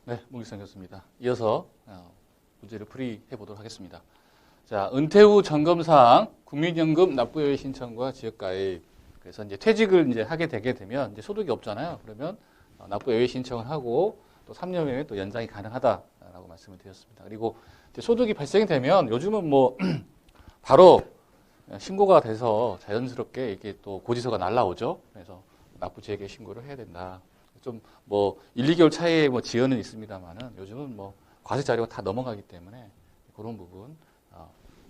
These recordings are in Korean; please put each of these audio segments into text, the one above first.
네, 문기성이었습니다. 이어서 문제를 풀이해 보도록 하겠습니다. 자, 은퇴 후 점검사항, 국민연금 납부여의 신청과 지역가입. 그래서 이제 퇴직을 이제 하게 되게 되면 이제 소득이 없잖아요. 그러면 납부여의 신청을 하고 또 3년 후에 또 연장이 가능하다라고 말씀을 드렸습니다. 그리고 이제 소득이 발생이 되면 요즘은 뭐 바로 신고가 돼서 자연스럽게 이게 또 고지서가 날라오죠. 그래서 납부지역에 신고를 해야 된다. 좀 뭐 1, 2개월 차이에 뭐 지연은 있습니다만은 요즘은 뭐 과세 자료가 다 넘어가기 때문에 그런 부분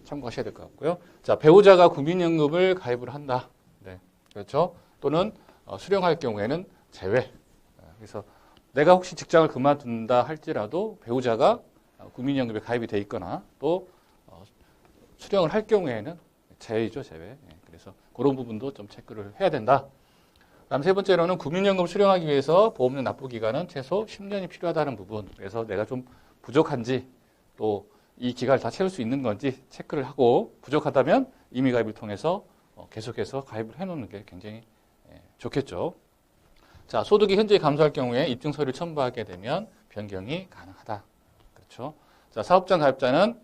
참고하셔야 될 것 같고요. 자, 배우자가 국민연금을 가입을 한다. 네, 그렇죠. 또는 수령할 경우에는 제외. 그래서 내가 혹시 직장을 그만둔다 할지라도 배우자가 국민연금에 가입이 돼 있거나 또 수령을 할 경우에는 제외죠, 제외. 그래서 그런 부분도 좀 체크를 해야 된다. 다음 세 번째로는 국민연금 수령하기 위해서 보험료 납부 기간은 최소 10년이 필요하다는 부분. 그래서 내가 좀 부족한지 또 이 기간을 다 채울 수 있는 건지 체크를 하고 부족하다면 임의 가입을 통해서 계속해서 가입을 해놓는 게 굉장히 좋겠죠. 자, 소득이 현저히 감소할 경우에 입증 서류를 첨부하게 되면 변경이 가능하다. 그렇죠. 자, 사업장 가입자는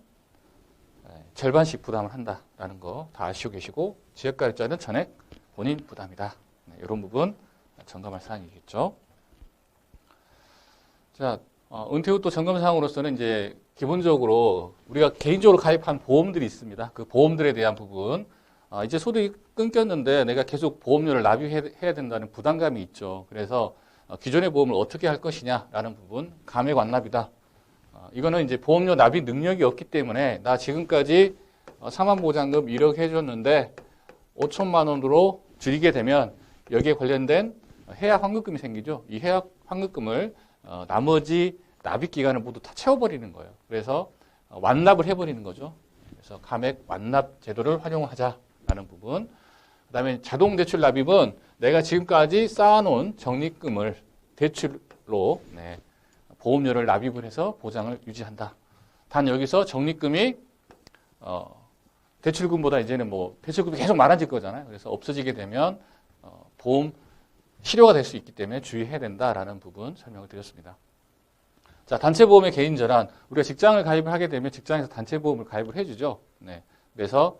절반씩 부담을 한다라는 거 다 아시고 계시고 지역 가입자는 전액 본인 부담이다. 이런 부분 점검할 사항이겠죠. 자, 은퇴 후 또 점검 사항으로서는 이제 기본적으로 우리가 개인적으로 가입한 보험들이 있습니다. 그 보험들에 대한 부분, 이제 소득이 끊겼는데 내가 계속 보험료를 납입해야 된다는 부담감이 있죠. 그래서 기존의 보험을 어떻게 할 것이냐라는 부분, 감액 완납이다. 이거는 이제 보험료 납입 능력이 없기 때문에 나 지금까지 사망보장금 1억 해줬는데 5천만 원으로 줄이게 되면 여기에 관련된 해약 환급금이 생기죠. 이 해약 환급금을 나머지 납입 기간을 모두 다 채워버리는 거예요. 그래서 완납을 해버리는 거죠. 그래서 감액 완납 제도를 활용하자라는 부분. 그다음에 자동 대출 납입은 내가 지금까지 쌓아놓은 적립금을 대출로 보험료를 납입을 해서 보장을 유지한다. 단 여기서 적립금이 대출금보다 이제는 뭐 대출금이 계속 많아질 거잖아요. 그래서 없어지게 되면 보험 실효가 될 수 있기 때문에 주의해야 된다라는 부분 설명을 드렸습니다. 자, 단체보험의 개인 전환. 우리가 직장을 가입을 하게 되면 직장에서 단체보험을 가입을 해주죠. 네. 그래서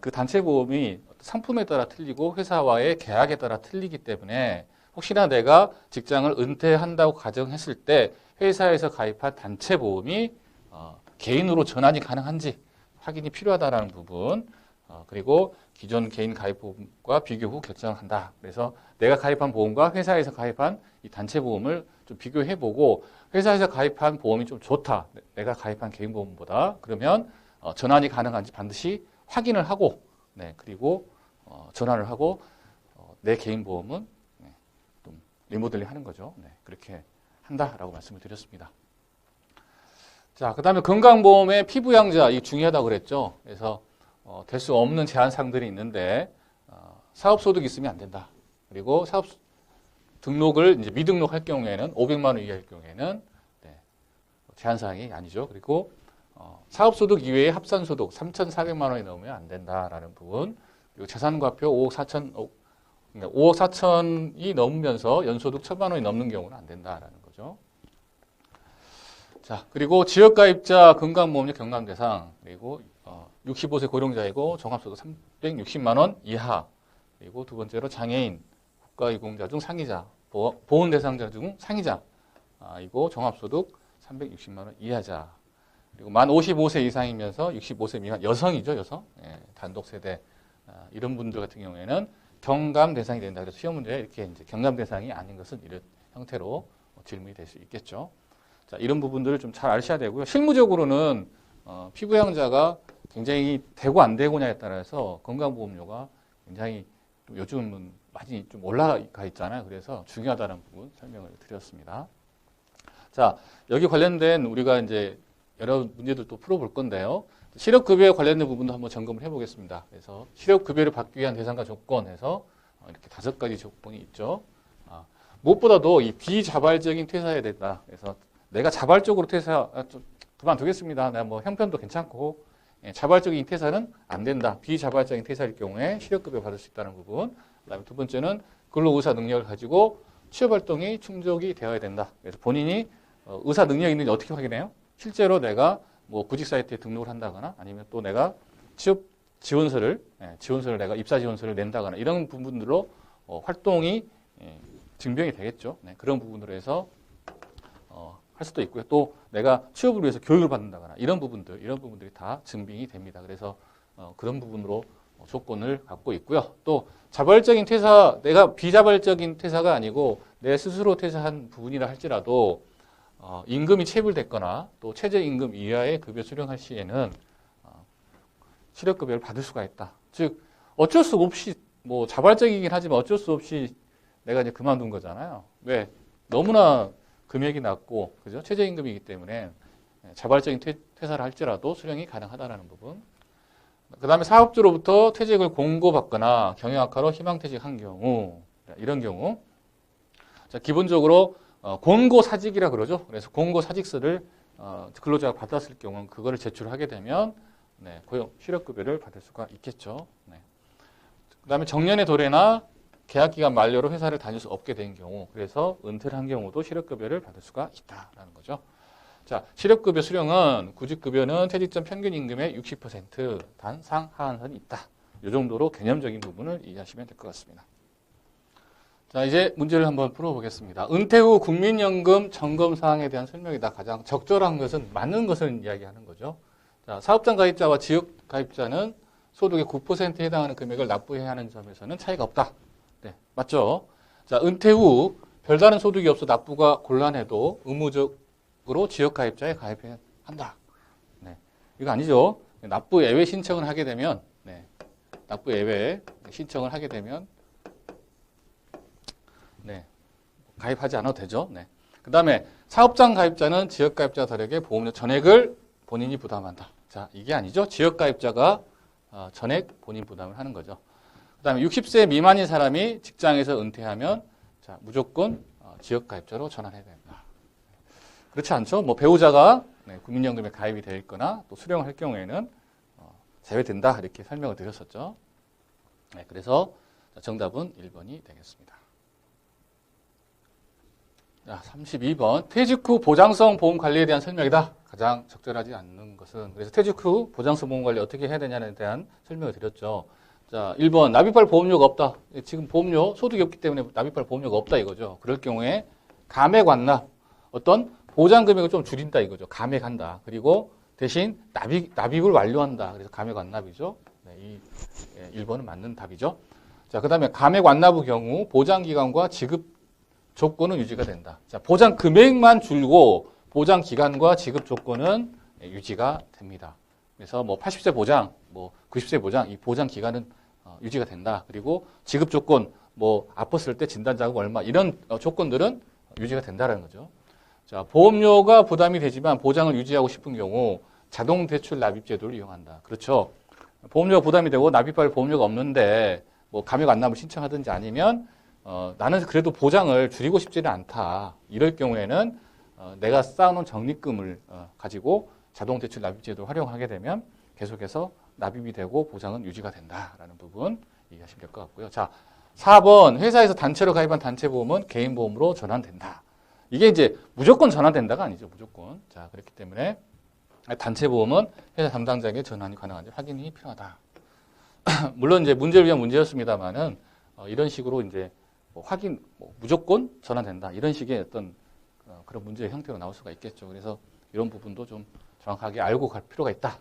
그 단체보험이 상품에 따라 틀리고 회사와의 계약에 따라 틀리기 때문에 혹시나 내가 직장을 은퇴한다고 가정했을 때 회사에서 가입한 단체보험이 개인으로 전환이 가능한지 확인이 필요하다는 부분. 그리고 기존 개인 가입보험과 비교 후 결정한다. 그래서 내가 가입한 보험과 회사에서 가입한 이 단체보험을 좀 비교해보고 회사에서 가입한 보험이 좀 좋다. 내가 가입한 개인보험보다. 그러면 전환이 가능한지 반드시 확인을 하고 그리고 전환을 하고 내 개인보험은 좀 리모델링 하는 거죠. 그렇게 한다라고 말씀을 드렸습니다. 자, 그 다음에 건강보험의 피부양자, 이 중요하다고 그랬죠. 그래서 될 수 없는 제한사항들이 있는데 사업소득이 있으면 안 된다. 그리고 사업 등록을 이제 미등록할 경우에는 500만 원 이하일 경우에는 제한사항이 아니죠. 그리고 사업소득 이외의 합산소득 3,400만 원이 넘으면 안 된다라는 부분. 그리고 재산과표 5억 4천이 넘으면서 연소득 1,000만 원이 넘는 경우는 안 된다라는 거죠. 자, 그리고 지역가입자 건강보험료 경감 대상, 그리고 65세 고령자이고 종합소득 360만 원 이하, 그리고 두 번째로 장애인, 국가유공자 중 상이자, 보험 대상자 중 상이자, 이고 종합소득 360만 원 이하자, 그리고 만 55세 이상이면서 65세 미만 여성이죠, 여성, 단독 세대 이런 분들 같은 경우에는 경감 대상이 된다. 그래서 시험 문제에 이렇게 이제 경감 대상이 아닌 것은 이런 형태로 질문이 될 수 있겠죠. 자, 이런 부분들을 좀 잘 아셔야 되고요. 실무적으로는 피부양자가 굉장히 되고 안 되고냐에 따라서 건강보험료가 굉장히 요즘은 많이 좀 올라가 있잖아요. 그래서 중요하다는 부분 설명을 드렸습니다. 자, 여기 관련된 우리가 이제 여러 문제들 또 풀어볼 건데요. 실업급여에 관련된 부분도 한번 점검을 해보겠습니다. 그래서 실업급여를 받기 위한 대상과 조건에서 이렇게 5가지 조건이 있죠. 무엇보다도 이 비자발적인 퇴사해야 된다. 그래서 내가 자발적으로 그만두겠습니다. 내가 뭐 형편도 괜찮고 자발적인 퇴사는 안 된다. 비자발적인 퇴사일 경우에 실업급여 받을 수 있다는 부분. 그다음에 두 번째는 근로의사 능력을 가지고 취업활동이 충족이 되어야 된다. 그래서 본인이 의사 능력이 있는지 어떻게 확인해요? 실제로 내가 뭐 구직 사이트에 등록을 한다거나 아니면 또 내가 취업 지원서를 내가 입사 지원서를 낸다거나 이런 부분들로 활동이 증명이 되겠죠. 네, 그런 부분으로 해서 할 수도 있고요. 또 내가 취업을 위해서 교육을 받는다거나 이런 부분들이 다 증빙이 됩니다. 그래서 그런 부분으로 조건을 갖고 있고요. 또 자발적인 퇴사, 내가 비자발적인 퇴사가 아니고 내 스스로 퇴사한 부분이라 할지라도 임금이 체불됐거나 또 최저임금 이하의 급여 수령할 시에는 실업급여를 받을 수가 있다. 즉 어쩔 수 없이 뭐 자발적이긴 하지만 어쩔 수 없이 내가 이제 그만둔 거잖아요. 왜? 너무나 금액이 낮고 그죠? 최저임금이기 때문에 자발적인 퇴사를 할지라도 수령이 가능하다라는 부분. 그 다음에 사업주로부터 퇴직을 공고받거나 경영 악화로 희망퇴직한 경우 이런 경우 자, 기본적으로 공고사직이라 그러죠. 그래서 공고사직서를 근로자가 받았을 경우는 그거를 제출하게 되면 고용 실업급여를 받을 수가 있겠죠. 그 다음에 정년의 도래나 계약기간 만료로 회사를 다닐 수 없게 된 경우 그래서 은퇴를 한 경우도 실업급여를 받을 수가 있다라는 거죠. 자, 실업급여 수령은 구직급여는 퇴직 전 평균 임금의 60% 단 상하한선이 있다. 이 정도로 개념적인 부분을 이해하시면 될 것 같습니다. 자, 이제 문제를 한번 풀어보겠습니다. 은퇴 후 국민연금 점검 사항에 대한 설명이다. 가장 적절한 것은 맞는 것을 이야기하는 거죠. 자, 사업장 가입자와 지역 가입자는 소득의 9%에 해당하는 금액을 납부해야 하는 점에서는 차이가 없다. 네, 맞죠? 자, 은퇴 후 별다른 소득이 없어 납부가 곤란해도 의무적으로 지역 가입자에 가입해야 한다. 네, 이거 아니죠? 납부 예외 신청을 하게 되면, 납부 예외 신청을 하게 되면, 가입하지 않아도 되죠. 그 다음에 사업장 가입자는 지역 가입자 달에게 보험료 전액을 본인이 부담한다. 자, 이게 아니죠. 지역 가입자가 전액 본인 부담을 하는 거죠. 그 다음에 60세 미만인 사람이 직장에서 은퇴하면 자, 무조건 지역 가입자로 전환해야 된다. 그렇지 않죠? 뭐 배우자가 국민연금에 가입이 되어 있거나 또 수령을 할 경우에는 제외된다. 이렇게 설명을 드렸었죠. 그래서 정답은 1번이 되겠습니다. 자, 32번. 퇴직 후 보장성 보험 관리에 대한 설명이다. 가장 적절하지 않는 것은. 그래서 퇴직 후 보장성 보험 관리 어떻게 해야 되냐에 대한 설명을 드렸죠. 자, 1번. 납입할 보험료가 없다. 지금 보험료, 소득이 없기 때문에 납입할 보험료가 없다 이거죠. 그럴 경우에 감액 완납. 어떤 보장 금액을 좀 줄인다 이거죠. 감액한다. 그리고 대신 납입을 완료한다. 그래서 감액 완납이죠. 이 1번은 맞는 답이죠. 자, 그 다음에 감액 완납의 경우 보장 기간과 지급 조건은 유지가 된다. 자, 보장 금액만 줄고 보장 기간과 지급 조건은 유지가 됩니다. 그래서 뭐 80세 보장, 뭐 90세 보장, 이 보장 기간은 유지가 된다. 그리고 지급 조건, 뭐 아팠을 때 진단자금 얼마 이런 조건들은 유지가 된다는 거죠. 자, 보험료가 부담이 되지만 보장을 유지하고 싶은 경우 자동 대출 납입 제도를 이용한다. 그렇죠. 보험료가 부담이 되고 납입할 보험료가 없는데 뭐 감액 완납을 신청하든지 아니면 나는 그래도 보장을 줄이고 싶지는 않다. 이럴 경우에는 내가 쌓아놓은 적립금을 가지고 자동대출 납입제도를 활용하게 되면 계속해서 납입이 되고 보장은 유지가 된다라는 부분 이해하시면 될 것 같고요. 자, 4번 회사에서 단체로 가입한 단체보험은 개인보험으로 전환된다. 이게 이제 무조건 전환된다가 아니죠. 무조건. 자, 그렇기 때문에 단체보험은 회사 담당자에게 전환이 가능한지 확인이 필요하다. 물론 이제 문제를 위한 문제였습니다만은 이런 식으로 이제 확인, 무조건 전환된다. 이런 식의 어떤 그런 문제의 형태로 나올 수가 있겠죠. 그래서 이런 부분도 좀 정확하게 알고 갈 필요가 있다.